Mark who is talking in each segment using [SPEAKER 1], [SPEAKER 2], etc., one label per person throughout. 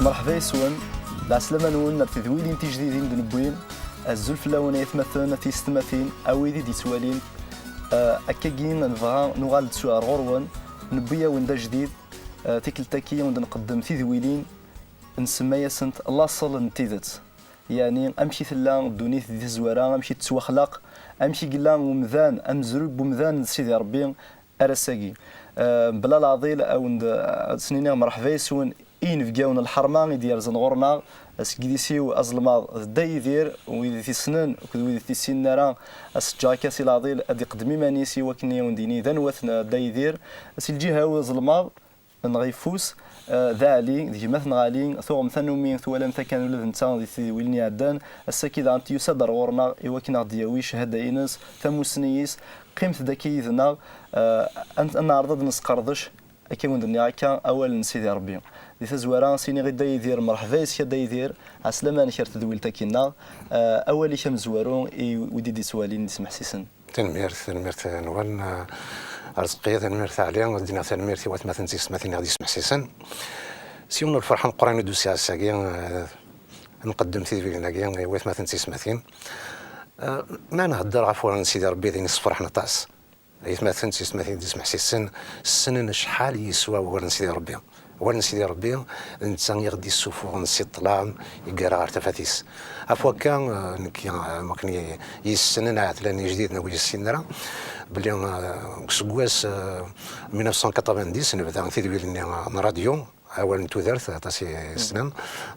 [SPEAKER 1] مرحبا يسون العسلامة نون تذويلين تجديدين دنبوين الزلف لون يثمثن في ستمثين أو يدي دي سوالين أكاكين نبغى نغال تسوار غروان نبيا وندا جديد تيكلتاكي وندا نقدم تذويلين نسمى سنت الله صل نتيذت يعني أمشي ثلا دونيت دي زوارا أمشي تسوخلق أمشي قلا ومذان أمزرو بمذان سيدي ربي أرساقي بلا العضيل أو سنين مرحبا يسون إين فيجاون الحرمان ديال زنغورنا اسكيديسيو أزلما دايدير ويدي في سنن ويدي في سنرا اسجاكاسي العضيل أدي قدمي مانيسي وكني ونديني ذنوثنا دايدير الجهة وزلما نغيفوس ذا علي دي مثل غالي ثوم ثنومين ثوالم ثكان ولد نتا دي ثي ويلني عدان السكيد عن يصدر ورنا يوكنا دياويش هدا إنس ثموسنيس قيمة ذكي ذنا أنت أنا عرضت نسقردش أكيد ندني عكا أول نسيدي ربي دي تزوارا سيني غدا يدير مرحبا يسيا دا يدير عسلامة نشر تدويل تاكينا أول شام زوارون ودي دي سوالين نسمح سيسن
[SPEAKER 2] تنميرت نوال رزقية تنميرت عليها ودينا تنميرتي واتمثل سمعتني غادي يسمح سيسن سيون الفرحة القرآن دوسي على الساقين نقدم تيفي ناقيا واتمثل سمعتين ما نهدر عفوا سيدي ربي ذي نصفرحنا طاس يتمثل سمعتين تسمح سيسن السنن شحال يسوى ولا سيدي ربي ولا سيدي ربي الانسان يغدي السفور نسي الظلام يقرا ارتفاتيس عفوا كان ممكن يسنن عتلاني جديد نوي السنرا بلي سكواس 1990 نبدا تيدوي راديو أولا تودرت تاسي سنين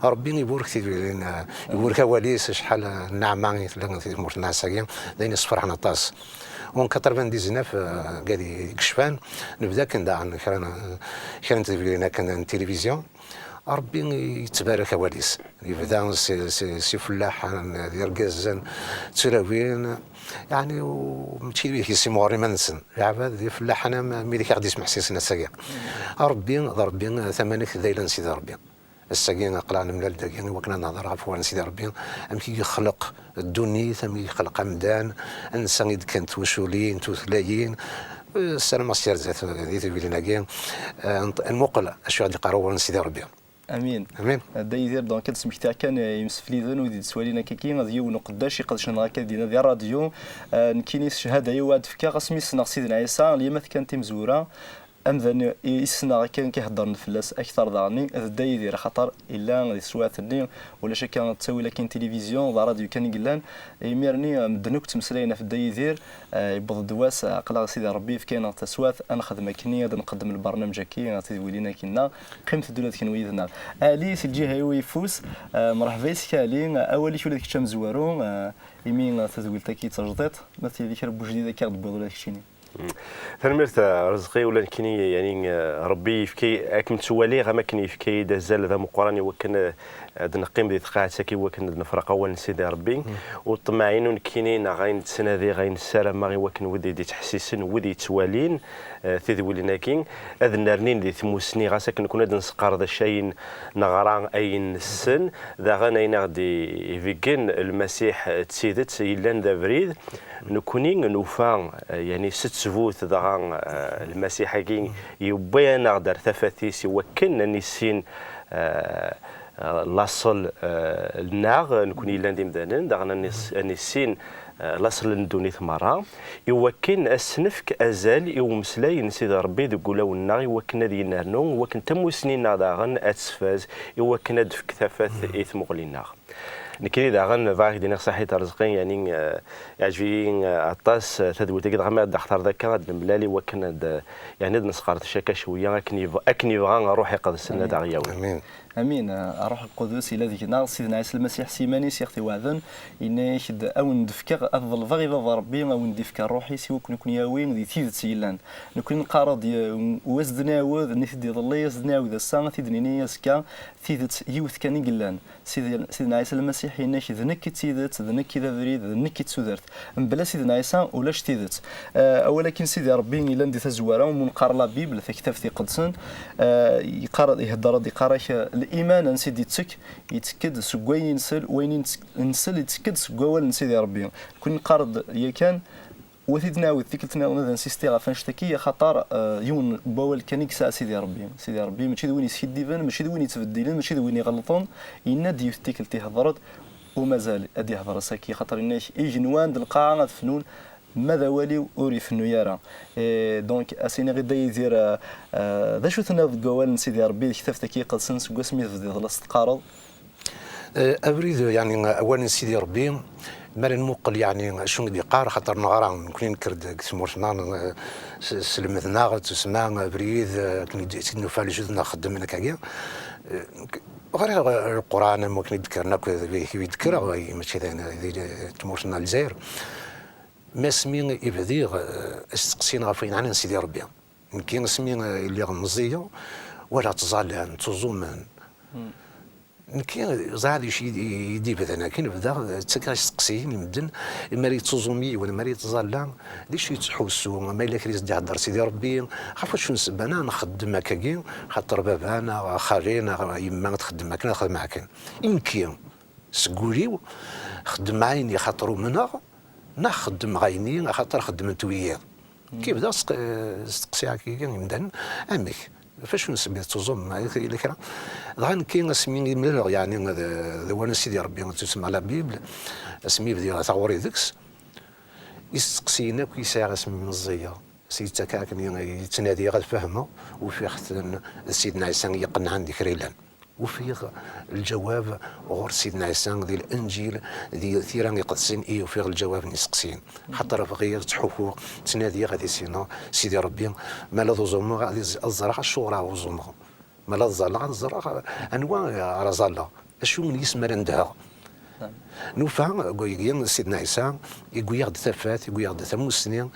[SPEAKER 2] ربي يبورك تيدوي يبورك أوليس شحال النعمة في مورت الناس داين صفرحنا طاس ومن 99 قاعد يكشفان نبدا كندا عن كان تيدوي كان التلفزيون ربي يتبارك واليس يبدا سي فلاح ديال كازان تراوين يعني ومشي بيه سي موري منسن العباد ديال فلاح انا ملي كيغدي يسمع سيسنا ساكي ربي ثمانك ذيلا سيدي ربي الساكين قلعنا من الداكين وكنا نهضر عفوا سيدي ربي ام كي يخلق الدنيا ثم يخلق عمدان انسان اذا كانت وشولين توثلايين السلام السير ذات ديال بيناكين المقل اشو غادي يقراو سيدي ربي
[SPEAKER 1] امين
[SPEAKER 2] امين
[SPEAKER 1] دا يدير دونك تسمح تاع كان يمسف لي ذن ودي سوالينا كيكين غادي ونقداش يقدش نهار ديالنا ديال الراديو نكيني شهاده يواد فكا قسمي سنا سيدنا عيسى اليوم كانت مزوره امذن يسنا كان كيهضر نفلاس اكثر دارني دا يدير خطر الا غادي سواتني ولا شي كانت تسوي لكن تلفزيون راديو كان يقلان يميرني مدنوك تمسلينا في دا يدير يبض دواس قلا سيدي ربي في كاين تسوات انا خدمه كني نقدم البرنامج كي تدوي لينا كنا قيمه الدوله كان ويدنا الي سي الجهه يفوس مرحبا سكالي اول شي ولاد كتشام زوارو يمين تدويل تاكي تجديد مثل ذيك ربو جديده كيغدبوا ولا كشيني
[SPEAKER 3] تنمرت رزقي ولا كني يعني ربي يفكي اكم تسوالي غا ما كني يفكي دازال ذا مقراني وكن نقيم دي ثقات ساكي وكن نفرق اول سيدي ربي وطمعين ونكينين غاين السنه ذي غاين السلام غي وكن ودي دي تحسيسن ودي توالين تذولنا كين اذ نرنين دي ثموسني غا ساكن كنا نسقر ذا شيء نغران اين السن ذا غنينا غدي فيكن المسيح تسيدت يلان ذا بريد نكونين نوفان يعني ست سفوت ذا المسيح كين يبين غدر ثفاثيس وكن نسين لاصل الناغ نكون يلان ديم دانن داغنا نسين لاصل ندوني ثمرة يوكن السنفك ازال يومسلاي سيدي ربي دقولاو الناغ يوكن ذي نارنو وكن تمو سنين داغن اتسفاز يوكن دفك ثفاث اثم غليناغ نكري داغن فاك دينا صحيت رزقين يعني يعجبني عطاس تدويت كذا ما دختار ذاك الملالي وكن يعني نسقرت شكا شويه اكني بغا نروح يقضي السنه داغيا
[SPEAKER 2] امين
[SPEAKER 1] امين الروح القدس الى ذيك النار سيدنا عيسى المسيح سيماني سيختي وعذن ان يشد او ندفكر افضل فغي ربي او ندفكر روحي سي وكن يكون ياوين دي تيد سيلان نكون نقارض وزدنا وذ نثدي ظلي زدنا وذا السنه تيدني يسكا تيدت يوث كان يقلان سيدنا عيسى المسيح يناش ذنك تيدت ذنك ذا بريد ذنك تسودرت بلا سيدنا عيسى ولاش تيدت ولكن سيدي ربي الا ندي تزواره ومن قرلا بيبل في كتاب في قدسن يقرا يهضر دي قراش الايمان نسيدي تك يتكد سكوين نسل وين نسل يتكد سكوال نسيدي ربي كون قرض يا كان وثيدنا وثيكلتنا نسيستي غا فنشتكي خاطر يون بوال كان يكسا سيدي ربي ماشي دوين يسيديفن ماشي دوين يتبدلن ماشي دوين يغلطون يناد يفتيكلتي هضرت ومازال ادي هضر ساكي خاطر الناس يجنوان د القاعه فنون ماذا والي وري فنو يرى دونك اسيني غدا يدير ذا شو تناض قوال سيدي ربي كتفتك كي قلسن سميت في خلاص تقارض
[SPEAKER 2] ابريد يعني اولا سيدي ربي مال نموقل يعني شنو اللي قار خاطر نغرا نكون نكرد كسمورنا سلمتنا تسمع بريد كنت نفعل جزء نخدم لك كاع غير القران ممكن يذكرنا يذكر ماشي تمورنا الجزائر ما سمي يبدي استقسينا فين عن سيدي ربي يمكن سمي اللي غمزيه ولا تزال تزوم كاين زعل شي يدي بدنا كاين بدا تسكر سقسيين المدن مالي تزومي ولا مالي تزال ليش يتحوسوا ما الا كريز يهضر سيدي ربي عرفت شنو نسب انا نخدم هكاكي خاطر بابانا خالينا يما تخدم هكا نخدم معاك يمكن سقوليو خدم عيني خاطر منا نخدم عيني خاطر خدم انتويا كي بدا سقسي هكاكي مدن امك فاش نسمي تزوم الى كرا ظن كاين اسمي ملغ يعني ذا سيدي ربي تسمى على بيبل اسمي بدي ثوري ذكس يسقسينا كيساع اسمي من الزيه سيد تكاكن يتنادي غاد فهمه وفي سيدنا عيسى يقنع عندي كريلان وفيه الجواب غور سيدنا عيسى ذي الانجيل ذي ثيران يقدسين وفيه الجواب نسقسين حتى راه غير تحوكو تنادي غادي سيدي ربي ما لا ظلم غادي الزرع الشورى وظلم ما لا الزرع انواع رزاله اشو من يسمى عندها نوفا يقول سيدنا عيسى يقول يغد ثفات يقول يغد ثموسنين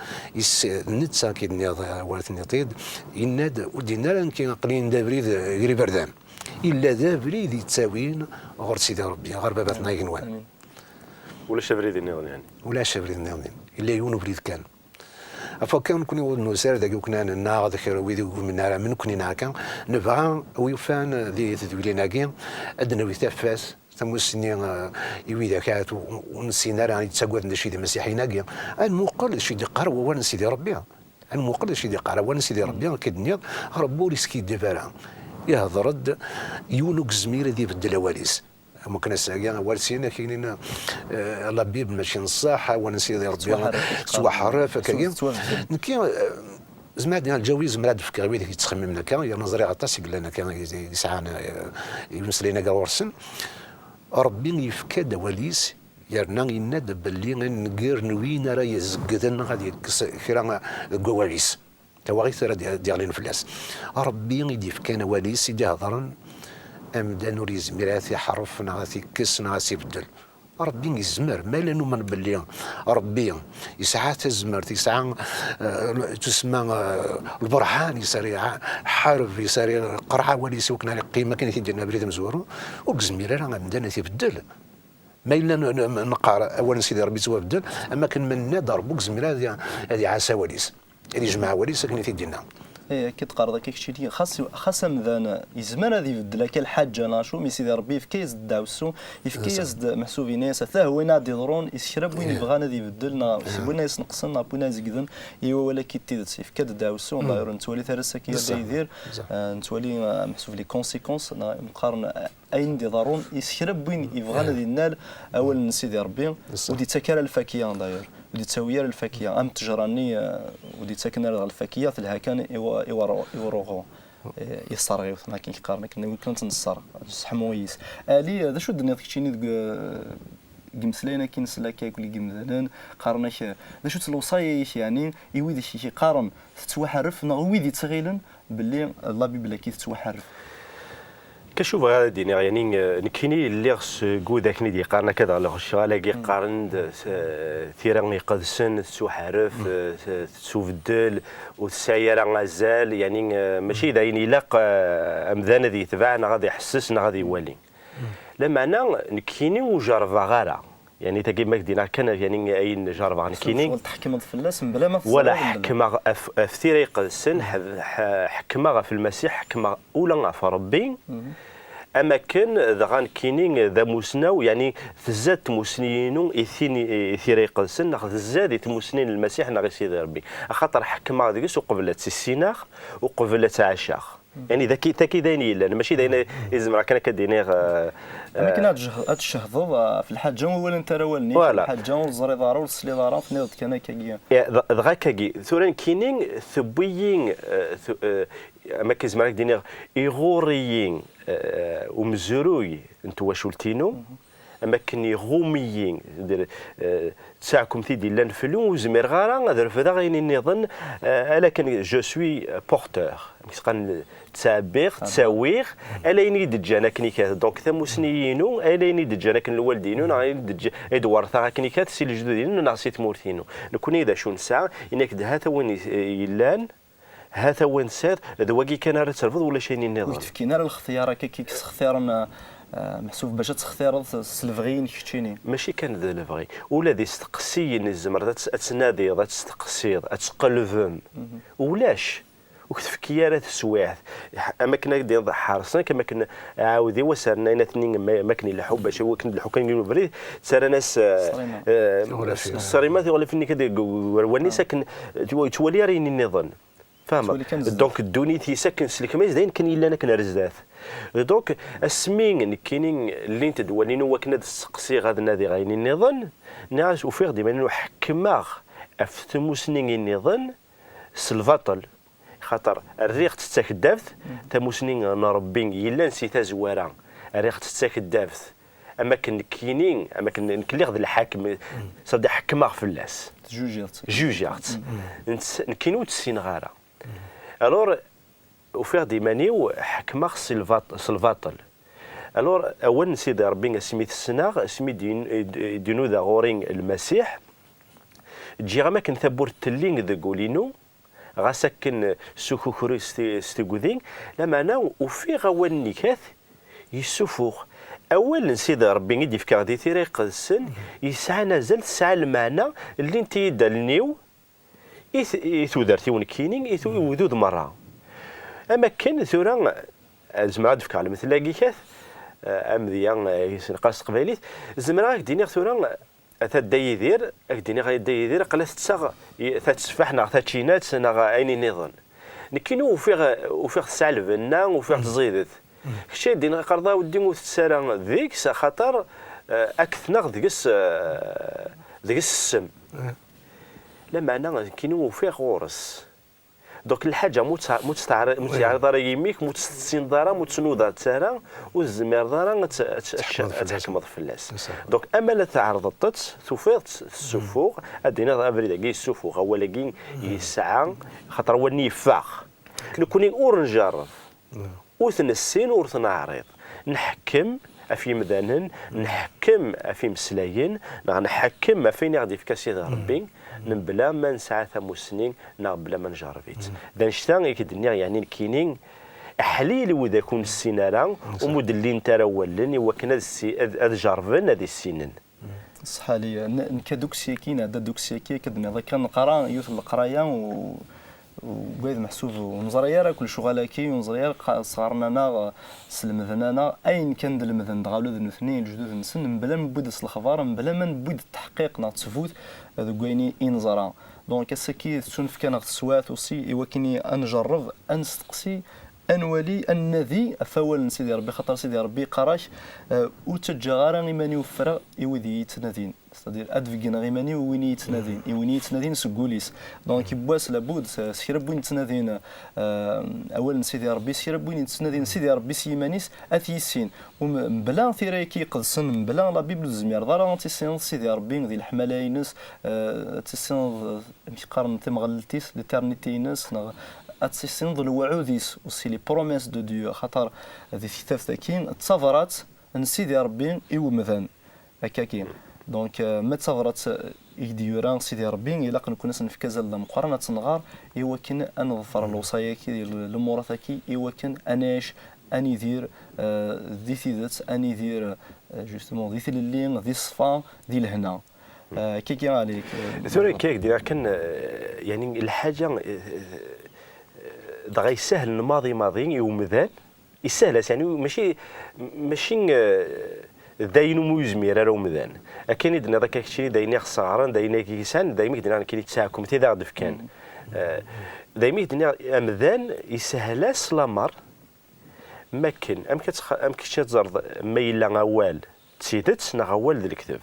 [SPEAKER 2] نتسا كي والد نطيد يناد ودينا لان كي قليل دابريد غير بردان الا ذا بريد يتساوين غير سيدي ربي غير باباتنا ينوان
[SPEAKER 3] ولا شبريد النيون يعني
[SPEAKER 2] ولا شبريد النيون الا يونو بريد كان افكان كوني نسار ذاك كنا ناغ ذاك ويدي من نار من كوني ناكا نبغى ويفان ذي تدويلنا كين ادنا ويتفاس تموسني يويدا كات ونسينا راه يتساقوا عند شي مسيحي ناقي المقل شي قرا وانا سيدي ربي المقل شي قرا وانا سيدي ربي كدنيا ربو ريسكي ديفارا يهضر يونوك زمير ذي بدل واليس ممكن الساقيا والسينا كاينين الله بيب ماشي نصاحه وانا سيدي ربي سوا حرف كاين كاين زعما الجويز مراد في كاوي اللي يتخمم لك يا نظري عطاس يقول لنا كان يسعانا يمسلينا كاورسن ربي يفكاد وليس يرنا يناد باللي نقير نوين راه يزقدن غادي كرا كواليس تواغيث راه ديالين فلاس ربي يديفكان وليس يهضرن امدان وريز ميراثي حرف نغاثي كس نغاثي بدل ربي يزمر ما لانه من باللي ربي يسعى تزمر يسعى تسمى البرهان يساري حارب يساري قرعه ولي سوكنا القيمه كاين تيديرنا بريد مزور وكزميره راه مدانا تيبدل ما الا نقرا اولا سيدي ربي سوا بدل اما كان من ضربو كزميره هذه عسى وليس هذه جماعه وليس كاين تيديرنا
[SPEAKER 1] ايه كي تقارض كيك شي خاص مذان يزمان هذه يبدل لك الحاجه ناشو مي سيدي ربي في كيز داوسو في كيز محسوبي ناس حتى هو نادي ضرون يشرب وين يبغى نادي يبدلنا سيبونا يسنقصنا بونا يزقدن ايوا ولا كي تيدس في كاد داوسو الله يرون نتولي ثرسا كي يدير نتولي محسوب لي كونسيكونس مقارن اين دي ضرون يشرب وين يبغى نادي ينال اول سيدي ربي ودي تكال الفاكيه داير ودي تسوير الفاكيه ام تجراني ودي تسكن الفاكيه في الهكان يوروغو يصرغي ما كاين كيقارن كنا كنت نصر حمويس الي هذا شو درنا كيتشيني قمسلينا كي نسلا كياكل قمذنان قارناش ذا شو الوصايش يعني يويدي شي قارن تتوحرف ويدي تغيلن باللي الله بلا كي تتوحرف
[SPEAKER 3] كشوف هذا دينا يعني نكيني اللي غس قودك ندي قارنا كذا على غشاله قارن ثيران يقدسن تسوحرف تسوفدل وتساير غزال يعني ماشي داين يلاق امذان ذي تبعنا غادي يحسسنا غادي يولي لما انا نكيني وجرفا غارة يعني تاكي ما دينا كان يعني اين جرفا نكيني
[SPEAKER 1] تحكم في الناس بلا ما
[SPEAKER 3] ولا حكمه افتير يقدسن حكمه في المسيح حكمه اولا في ربي اما كان دغان كينين ذا موسناو يعني تزاد موسنينو يثير يقلسن ناخذ زاد موسنين المسيح ناغي سيدي ربي خاطر حكم هذيك وقبلت السيناخ وقبلت عشاخ يعني ذاكي تاكي دايني لا ماشي داينا يزم راه كان كدينيغ
[SPEAKER 1] انا كنا هاد الشهضوض في الحاجه ولا انت راه ولني في الحاجه والزريضاره والسليضاره في نيض كان كاكيا
[SPEAKER 3] دغا كاكي ثوران كينين ثبيين ما كيزم راك دينيغ ايغوريين ومزروي انتو واشولتينو اما كني غوميين تساعكم تيدي لان فلون وزمير غارا هذا الفدا غيني نظن الا كان جو سوي بورتور كيسقان تسابيغ تساويغ الا يني دجانا كنيكات دونك ثموسنيينو الا يني دجانا كن الوالدينو ناغي دج ادوار ثا كنيكات سي الجدودين ناغسيت مورثينو نكون اذا شو نساع انك هذا وين يلان هذا وين ساد هذا واقي كان راه ترفض ولا شي نظام
[SPEAKER 1] وتفكينا الاختيار كيكس اختيار محسوب باش تختار السلفغين كتشيني
[SPEAKER 3] ماشي كان ذا الفغي ولا دي استقسي الزمر تنادي تستقسي تقلفم ولاش وكتفكيرات السوايع اما كنا ديال حارسنا كما كنا عاودي وسرنا اثنين ما كاين لا حب باش هو كان الحكام يقولوا بريد سار ناس الصريمات ولا فيني كدا وني ساكن تولي راني نظن فاهمه دونك الدوني تيسكن سلك ما زين كان الا انا كنرزات دونك اسمين كاينين اللي تدولين هو كنا السقسي غاد نادي غايني نظن ناس وفيغ ديما نحكماغ افتمو سنين نظن سلفاطل خاطر الريق تتاك الدافث تموسنين نربي الا نسيتها زوارا الريق تتاك الدافث اما كاينين اما كنليغ الحاكم صدق حكماغ في اللاس جوجيرت كاينو تسين غارة الور وفيغ ديمانيو حكماغ سلفاطل الور اول سيدي ربي سميت السناغ سمي دينو ذا غورين المسيح تجي غا ما كنثبور التلين ذا قولينو غاسكن سوكوكوري ستيغوذين لما انا وفي غواني كاث يسوفوخ اول سيدي ربي يدي في كاردي تيريق السن يسعى نزل تسعى المعنى اللي انت يدلنيو يثودرتي ونكينين يثودود مره اما كان ثورا زعما عاد فكر مثل لاقي كاث امذيان يسنقاس قبيليت زعما راك ديني ثورا اتا يدير اكديني غادا يدير قلاس تساغ تتسفحنا تاتشينات نغا عيني نظن نكينو وفيغ تسالفنا وفيغ تزيدت كشي دينا قرضا ودي متسارا ذيك خاطر اكثنغ ديكس السم لا معنى كينو وفيغ غورس دوك الحاجه متعرض راه يميك متستين دارا متسنودا تسارا والزمير دارا تحكم في اللاس دوك اما لا تعرضت توفيض السفوق ادينا افريدا كي السفوق هو لاكي يسعى خاطر هو نيفاخ كنكوني اورنجارف وثنسين ورثنعرض نحكم في مدانن نحكم في مسلاين نحكم فين غادي في كاسي ربي بلا ما نسعى ثموسنين بلا ما نجربيت دانشتا يكدنيا يعني كاينين حليل وذا كون السينارا ومدلين تراولن وكنا هاد جربن هذه السنين
[SPEAKER 1] صح لي نكدوكسيكين هذا دوكسيكي كدنا ذا كان نقرا يوث القرايه وقيد محسوب ونزريا راه كل شغالكي ونزريا صغرنا سلمذنا اين كان المذن دغالو ذن اثنين الجدود نسن بلا ما بودس الخبار بلا ما نبود التحقيق نا تفوت هذا كويني انزرا دونك اسكي تشوف كان السوات وسي ايوكني نجرب نستقسي انولي النذي افول سيدي ربي خاطر سيدي ربي قراش وتجغارا غيماني وفرا يودي يتنادين c'est-à-dire ادفكين غيماني ويني يتنادين ويني يتنادين سكوليس دونك يبواس لابد سيرب وين يتنادين اولا سيدي ربي سيرب وين يتنادين سيدي ربي سيمانيس اثيسين بلا ثيرايكي قدسن بلا لا بيبل زمير دارا تيسين سيدي ربي ذي الحملاينس تيسين ميقارن تمغلتيس ليترنيتينس اتسيسين ذو الوعوديس وسي لي بروميس دو ديو خاطر هذه كتاب تاكين تصافرات ان سيدي ربي ايوا مثلا هكا كاين دونك ما تصافرات يديوران سيدي ربي الا كنكون في كازا مقارنه نغار ايوا كان نظفر الوصايا كي الامور تاكي ايوا كان اناش اني دير ذي ثيدات اني دير جوستومون ذي اللين ذي الصفا ذي الهنا كي عليك
[SPEAKER 3] ثوري كيك ديال كان يعني الحاجه دغا يسهل الماضي ماضي يومذان يسهل يعني ماشي داين وميزمير راه مذان اكن يدنا ذاك الشيء داين خسارا داين كيسان دايما يدنا كي تساعكم تي داغ دفكان دايما يدنا امذان يسهل سلامر مكن ام كتزرد ما الا اول تسيدت نا اول ذا الكتاب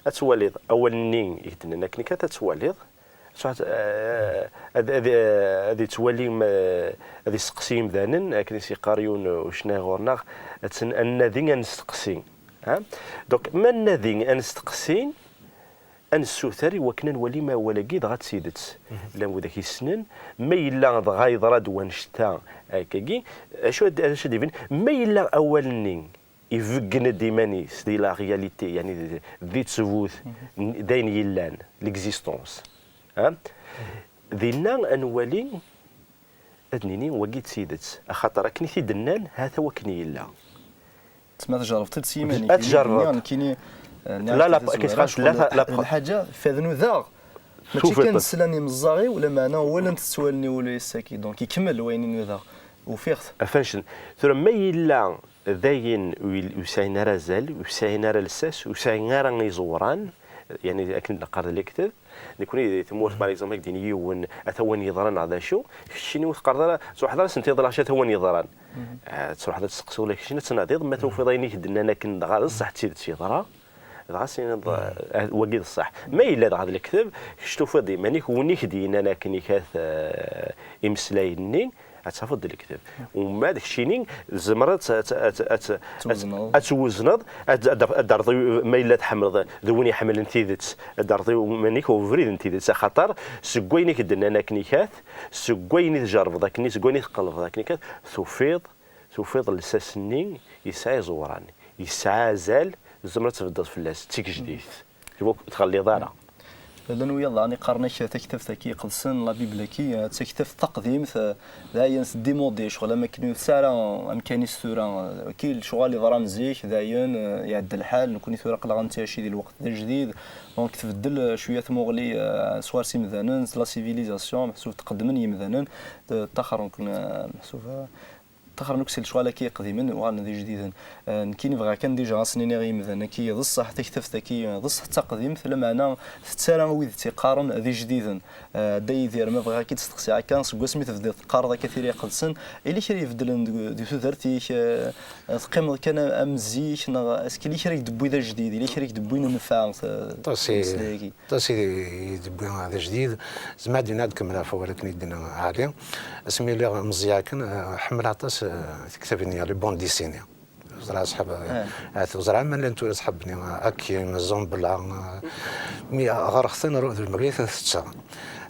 [SPEAKER 3] اتولد اول نين يدنا كني كتتولد هذه تولي هذه سقسيم ذانن كني سي قاريون وشنا غورنا النذي نستقسي ها دونك ما النذي نستقسي السوثري وكنا نولي ما ولقيد غات سيدت لا ذاك السنن ما الا غايض دوان شتا هكاكي شو ديفين ما الا اول نين يفقن ديماني دي لا رياليتي يعني دي تسوث داين يلان ليكزيستونس ها ذينا انوالي ادنيني وقيت سيدت خاطر كني تيدنان هذا وكني لا
[SPEAKER 1] تسمى تجرب تسيماني
[SPEAKER 3] تجرب
[SPEAKER 1] كيني
[SPEAKER 3] لا كيفاش لا
[SPEAKER 1] الحاجه فاذنو ذا ماشي كان سلاني مزاغي ولا معنا ولا تسوالني ولا يساكي دونك يكمل وينين ذا وفيخت
[SPEAKER 3] فانشن ثم ما يلا ذاين وساين رازال وساين رالساس وساين راه يزوران يعني اكن نقرا الكتاب نكون ثمور باغ اكزومبل ديني يون اثوان يضران هذا شو شيني وتقرا صح هذا سنتيض شي ثوان يضران تروح هذا تسقسوا لك شنو تناضيض ما توفيضيني كدنا كن غير صح تسيد شي ضرا غاسين وقيد الصح ما الا هذا الكتاب شتو فضي مانيك ونيك دينا انا كني كاث امسلايني اتفضل الكتاب وما داك الشيء زمرت اتوزنض الدرضي ما الا تحمل ذوني حمل انتيدت الدرضي مانيك وفريد انتيدت خاطر سكويني كدنا انا كنيكات سكويني تجرب ذاك ني سكويني تقلب ذاك نيكات ثوفيض لساسني يسعى زوراني يسعى زال زمرت تفضل فلاس تيك جديد تخلي ضاره
[SPEAKER 1] لانه يلا راني قارنيش تكتب ثكي قلسن لا بيبلكي تكتب تقديم داين ديمودي شغل ما كاين ساعه امكاني ثورا كي شغل اللي ضرا مزيك داين يعدل الحال نكون ثورا قلا غنتاشي ديال الوقت الجديد دونك تبدل شويه مغلي سوارسي مثلا لا سيفيليزاسيون محسوب تقدمني مثلا تاخر نكون محسوبه تخرج نكسل شغله كي قديما وغانا دي جديدا كاين بغا كان ديجا سنين غي مثلا كي ضصح تكتف كي ضصح تقديم مثل معنا تسارا ويد تيقارن ذي جديدا داي دير ما بغا كي تستقسي كان سميت تبدا تقارض كثير يقلسن اللي شري يفدل دي ثرتي تقيم كان امزيك اسكي اللي شري دبوي ذا جديد اللي شري دبوي نفع
[SPEAKER 2] تاسي دبوي هذا جديد زعما دينا كمل ولكن يدنا عالي اسمي لي مزياكن حمل عطاس تكتبني لي بون ديسيني زرع صحاب زرع من انتو صحابني اكي مزون بلا مي غرختنا رو المغرب ثلاثه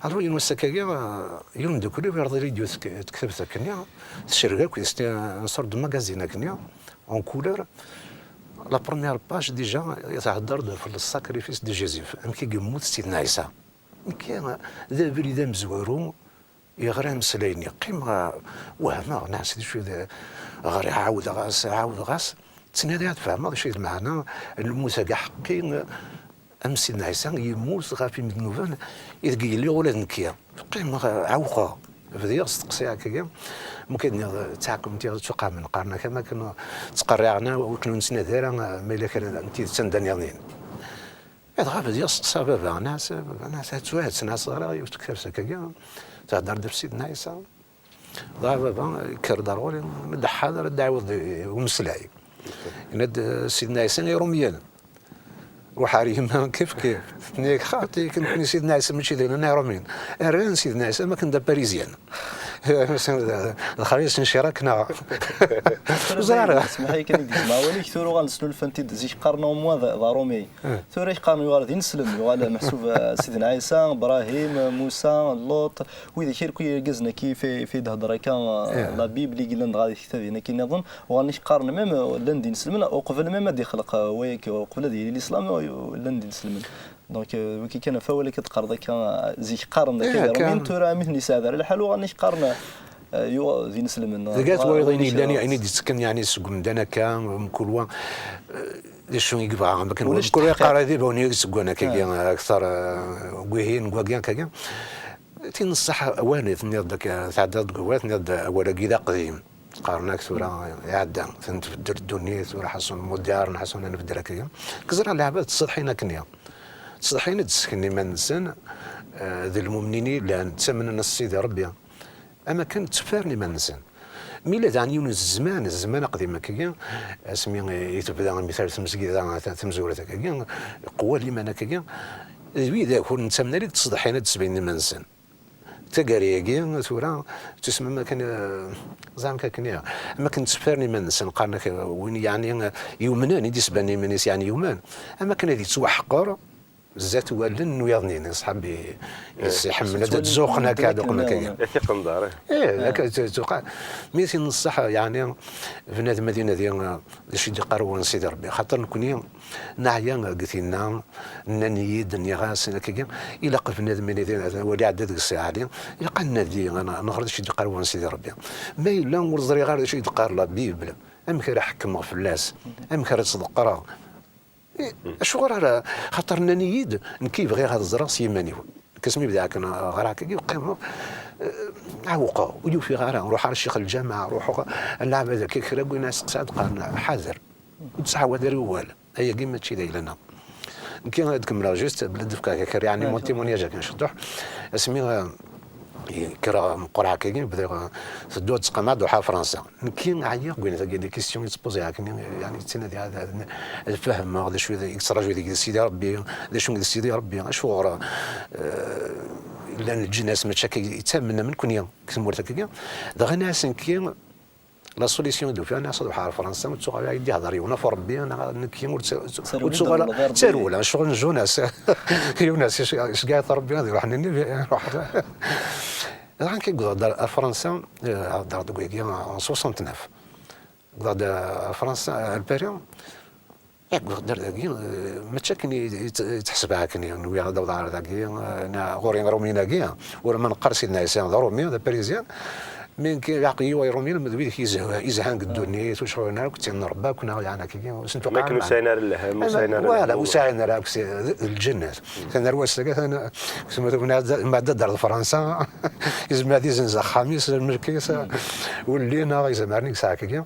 [SPEAKER 2] الو ينوسكايا يوم دوكلي يرضي لي ديوس كتبت كنيا الشركه كنت نصور دو ماغازين كنيا اون كولور لا بروميير باج ديجا يتهضر في الساكريفيس دي جيزيف امكي يموت سيدنا عيسى كاين ذا بريد مزورو يغرى مسليني قيمة وهما ناس شويه غير عاود غاس تسنى تفهم هذا الشيء المعنى الموسى كاع حقين سيدنا عيسى يموت غا في مدنوفان يتقيل لي ولاد نكيا قيمة عوقة بدي استقصي هكايا ممكن تاعكم انت توقع من قرنا كما كانوا تقرعنا وكنا نسنا دايره ما الا كان انت تسندني يضين هذا بدي سبب ناس توات ناس صغار يتكتب هكايا تهدر دير سيدنا عيسى ضربا كر ضروري مد حاضر الدعوه ومسلاي ند سيدنا عيسى روميان وحاريم كيف نيك خاطي كنت سيدنا عيسى ماشي ديالنا روميان ران سيدنا عيسى ما كان دا باريزيان الخريص نشاركنا
[SPEAKER 1] زهر اسمح لي كان يدير وليك ثورو غنسلو الفنتي زيك قرنو موا ضرومي ثوري قرنو يغال نسلم يغال محسوب سيدنا عيسى ابراهيم موسى لوط وإذا كي قزنا كي في هضره كان لا بيبلي قلنا غادي كتاب هنا كي نظن وغانيش قارن ميم لندي نسلمنا وقبل ميم دي خلق ويك وقبل ديال الاسلام لندي نسلم دونك كي كان فاولي كتقرض كان زيك قارن داك من ترى مثل ساده على الحال وغانيش قارن يو ذي نسلم
[SPEAKER 2] لقات ويضيني لاني يعني تسكن يعني سكن دانا كان كل وان شنو يقبع ما كان كل يقرا ذي بوني سكن كي اكثر وهين كواكيان كاكا تنصح واني ثني داك تعداد قوات نض ولا كذا قديم قارناك ثورة يعدى تنتبدل الدنيا ثورة حسن مدير نحسن أنا بدرا كيا كزرع لعبات تصدحينا كنيا تصدحينا تسكني من نسان ذي المؤمنين لأن تسمن السيد ربي أما كانت تفارني من نسان ميلاد عن يونس الزمان قديم كيا اسمي يتبدا مثال تمزكي تمزورة كيا قوة اللي مانا كيا ذي كون نسمنا لي تصدحينا تسبين من نسان تقاريا ثورة تسمى ما كان زعما كنيا ما كنت تفارني من نسان قارنا وين يعني يومنان يدي سباني منيس يعني يومان أما كان هذه توحقر زات ولن ويضني صاحبي يحمل هذا تزوقنا كذا قلنا كذا
[SPEAKER 3] يثق نظاره
[SPEAKER 2] توقع ميسي نصح يعني في هذه المدينه ديال شي قروان سيدي ربي خاطر نكون نعيا قلت لنا ننيد نغاس كذا الى قف هذه المدينه ولي عدد الساعه دي يلقى النادي انا نخرج شي قروان سيدي ربي ما الا ورزري غير شي قار لا بيبل ام كير حكم فلاس ام كير تصدق راه شغل على خاطر نيد نكيف غير هذا الزرع سيماني كسمي بدا كان غير هكا يقيم عوقه ويوفي غير نروح على الشيخ الجامعه نروح نلعب هذا كي كرا ناس قصاد قال حاضر وتصحى وداري والو هي كيما تشي لنا كاين هذاك مراجست بلاد فكاك يعني مون تيمونياج كنشطح اسمي كرا مقرعه كاين بدا تدو تسقى دوحه فرنسا كاين عيا قلنا دي كيستيون يتبوزي يعني تسنى هذا الفهم هذا شويه يكسر شويه ديك سيدي ربي هذا شنو سيدي ربي شو راه لان الجناس متشكل يتمنى من كونيا كسمورتا كاين دا ناس كاين لا سوليسيون دو فيها ناس دوحه فرنسا وتسوق يدي هضري ونا في ربي انا كاين وتسوق تسالوا شغل جوناس يوناس اش قاعد ربي هذه راح نروح راح كيقول فرنسا هضرت كويكيا 69 قضى فرنسا البيريون يقول دار داكي ما تشكني تحسبها كني ويا دار داكي انا غورين رومينا كيا ولا ما نقر سيدنا عيسى رومي هذا باريزيان من كي يعقي ويرومي المدوي يزهان قدوني وشغل انا كنت نربى كنا يعني كي وسنتو
[SPEAKER 3] ما كانوا ساينار لها
[SPEAKER 2] ولا وساينار الجنات كان رواس انا ما دار فرنسا يزما دي زنزا خميس المركيس ولينا يزمرني ساعه كي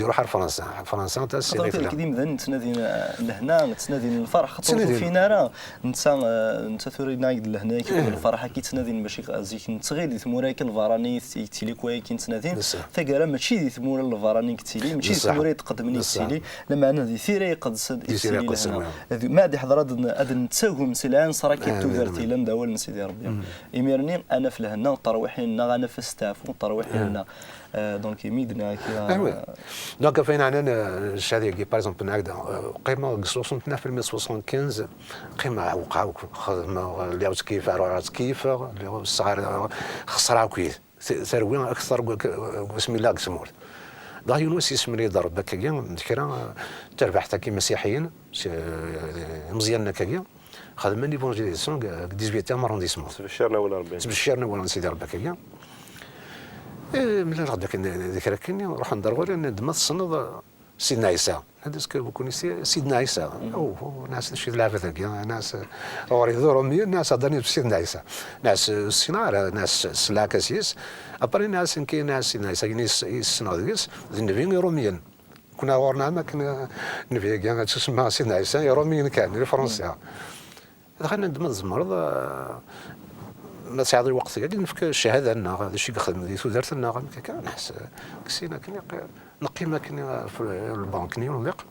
[SPEAKER 2] يروح فرنسا تاع السيري
[SPEAKER 1] كديم ذن تنادي لهنا تنادي الفرح خطوط فينا راه انت ثوري نايد لهنا كي الفرحه كي تنادي ماشي زيك نتغيل ثموراك الفراني تيلي كي تنادين ثقاله ماشي دي ثمور الفراني كتيلي ماشي ثموري تقدمني كتيلي لما انا ذي ثيري قد يسيلي ما دي حضرات ادن نتساهم سلان صرا كي تودرتي لن داول سيدي ربي يميرني انا في لهنا طروحين انا في ستاف طروحين دونك يميدنا كي
[SPEAKER 2] دونك فين انا شادي باغ اكزومبل هكذا قيمه 69% 75 قيمه وقعوا خدمه اللي كيف راه كيف الصغار خسروا كويس ثروين اكثر بسم الله قسمور دا يونس يسمي ضرب كاكيا نذكرها تربح حتى كي مسيحيين مزيان كاكيا خدمني ايفونجيليزاسيون 18 ارونديسمون
[SPEAKER 3] تبشرنا ولا ربي
[SPEAKER 2] تبشرنا ولا سيدي ربي كاكيا ملي غدا ذكرى كني نروح ندور ولا ندمت الصنض سيدنا عيسى هذا كون سيدنا عيسى او ناس شي لعبه ذاك ناس اوريدورمي ناس هضرني بسيدنا عيسى ناس السينار ناس سلاكاسيس ابري ناس كاين ناس سيدنا عيسى يسناديس النبي روميين كنا ورنا ما كنا نبي كان تسمى سيدنا عيسى روميين كان فرنسا دخلنا ندمت الزمرض ما ساعد الوقت قال لي نفك الشهاده لنا هذا الشيء خدم ديتو درت لنا كان نحس كسينا كنا نقي ما كنا في البنك نيونيق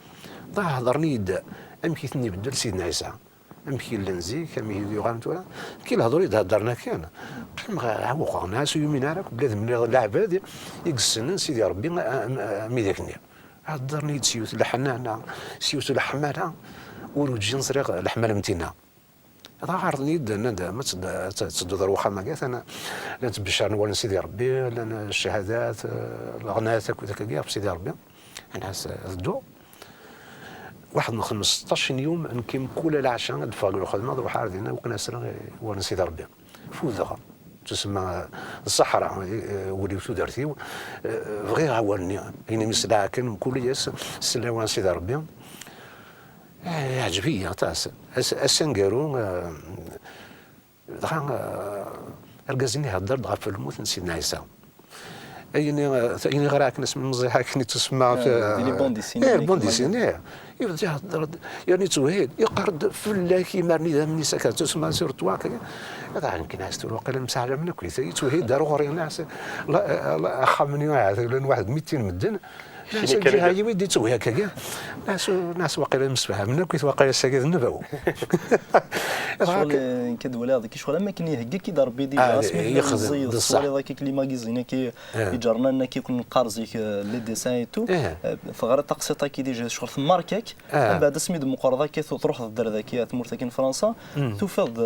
[SPEAKER 2] ضاع هضرني يد امكي ثني بدل سيدنا عيسى امكي لنزي كم يغان تولا كي الهضر يهضرنا كان قيم عوق ناس يومين راك بلاد من العباد يقسن سيدي ربي ميداكني هضرني سيوت الحنانه سيوت الحماله ورجي نصريق الحماله متينا هذا عرضني يد ما تصدر روحها ما قالت انا لا تبشر نولي سيدي ربي لان الشهادات الاغنات كذا سيدي ربي انا الضوء واحد من 15 يوم نكيم كل العشاء نتفرج الخدمه نروح عارضين وكنا سنه ولن سيدي ربي فوزها تسمى الصحراء وليتو درتي غير عاوني هنا مثل كان كل ياس سلاوان سيدي ربي عجبية تاس السنجارو دخان رجزني هدر ضعف الموت نسينا عيسى أيني غراك نسمع مزيحة كني تسمع في
[SPEAKER 1] دي لي بون ديسيني
[SPEAKER 2] بون ديسيني يبدا يعني توهيد يقرد فلا كيما رني مني سكر تسمع سور تواك هذا يمكن عايز تروح قال مساعده من كويس توهيد داروا غوري ناس لا خمني واحد 200 مدن ناس الجهه يدي توهي هكا ناس واقيلا مسفهمنا كويس واقيلا ساكت النبو
[SPEAKER 1] شغل كدوله هذيك شغل ما كاين يهكا كي دار بيدي رسمي يخزي الصور هذاك كلي ماغازين كي يجرنا لنا كيكون نقارزيك لي ديسان تو فغير تقسيطه كي ديجا شغل في ماركاك من بعد سميد مقرضه كي تروح تدير ذاك تمرتك فرنسا توفض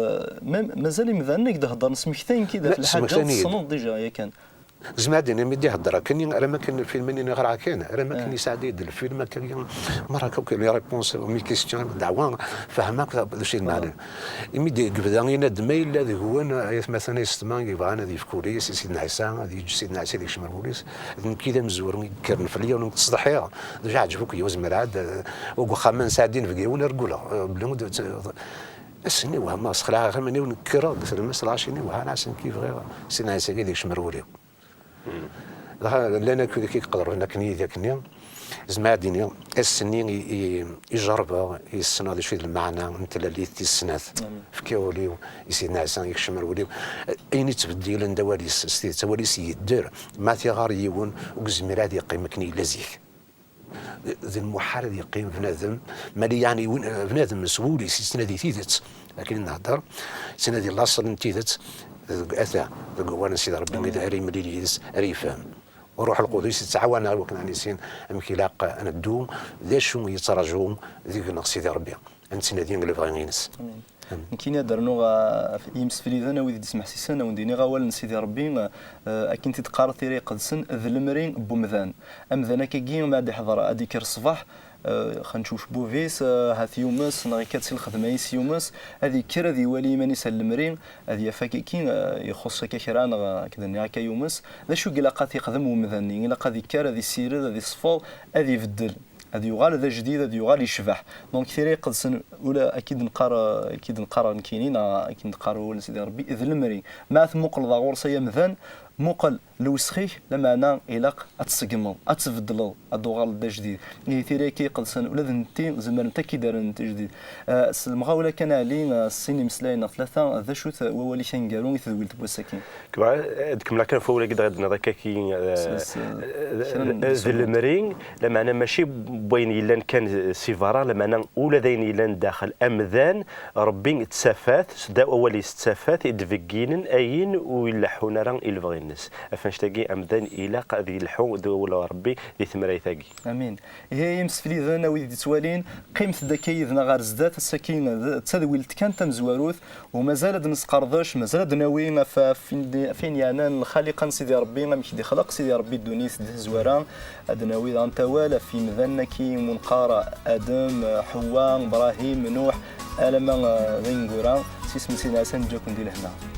[SPEAKER 1] مازال مذنك تهضر نسمكتين كذا في الحاجه الصنود ديجا يا كان
[SPEAKER 2] زمادين مدي هضره كاني انا ما كان الفيلم اللي غير كان انا ما كان يساعد يدير الفيلم كان مره كان لي ريبونس مي كيستيون دعوه فهمك هذا الشيء المعنى يمدي قبل ينادم الذي هو مثلا يستمع يبغى انا في كوليس سيدنا عيسى هذه سيدنا عيسى اللي يشمر كوليس كذا مزور كرن في اليوم تصدحيها رجع عجبك يوز مراد وخا ساعدين في ولا رجوله بلود السني وما سخلا غير مني ونكر مثلا شني وها ناس كيف غير سيدنا عيسى اللي يشمر وليه لأن كي يقدروا هنا كني ذاك النيا زمادين السنين يجربوا يسنوا شويه المعنى انت اللي تيسنات في كيولي يسيدنا عسان يكشمر ولي اين تبديل ندوالي سيدي توالي يدير ما تيغار يون وكزمير هذه يقيم كني لازيك ذي المحارب يقيم بنادم مالي يعني بنادم مسؤول سنه دي تيدت لكن نهضر سنه دي لاصل نتيدت اثا وانا سيدي ربي اذا اري مليليس اري يفهم وروح القدس تعاون على وكنا نسين امكلاق انا الدوم ذا شو يتراجعوا ذيك نقصي ربي انت نادين اللي بغا ينس
[SPEAKER 1] كاين درنو يمس فريدنا ويدي تسمح سيسنا ونديني غاول نسيدي ربي اكن تتقار ثيري قدسن ذلمرين بومذان امذانا كي ما عاد حضر هذيك الصباح خنشوف بوفيس هاث يومس نغيكات سي الخدمه يس يومس هذه كرا ذي ولي ماني سلمرين هذه فاكين يخص كيران كذا نياكا يومس ذا شو قلاقات يقدم ومذني قلاقه ذي كرا ذي سير ذي صفو هذه يبدل هذا يغال ذا جديد هذا يغال يشبح دونك ثيري قدسن ولا اكيد نقرا كاينين اكيد نقراو سيدي ربي اذ المري ما ثمقل ذا غورسيه مذن مقل لوسخيح لما انا الاق اتسقمل اتفضل ادوغال دا جديد ثيري كي قدسن ولا ذنتين زمر انت كي دار انت جديد المغاوله كان علينا السيني مسلاينا ثلاثه ذا شو ولي كنقالو يثويل بوساكين
[SPEAKER 3] كما كان فولا كي غادنا ذاك كي المرين لما انا ماشي بوين الا كان سيفارا لما انا ولا داين الا داخل امذان ربي تسافات سدا اولي تسافات يدفكين اين ويلحونا راه الفغي الناس افاش تاقي امدان الى قاضي الحو ولا ربي دي ثمراي تاقي امين
[SPEAKER 1] هي يمس فليذنا ويدي توالين قيمت دكايذنا غار زدات السكين تذويلت كان تمزواروث ومازال نسقردش مازال ناويين فين يانان خالقا سيدي ربي ماشي خلق سيدي ربي الدنيا زوارا ادناوي انت ولا في مذنكي منقاره ادم حواء ابراهيم نوح الما غينغورا سيسم سيدنا حسن جاكم ديال هنا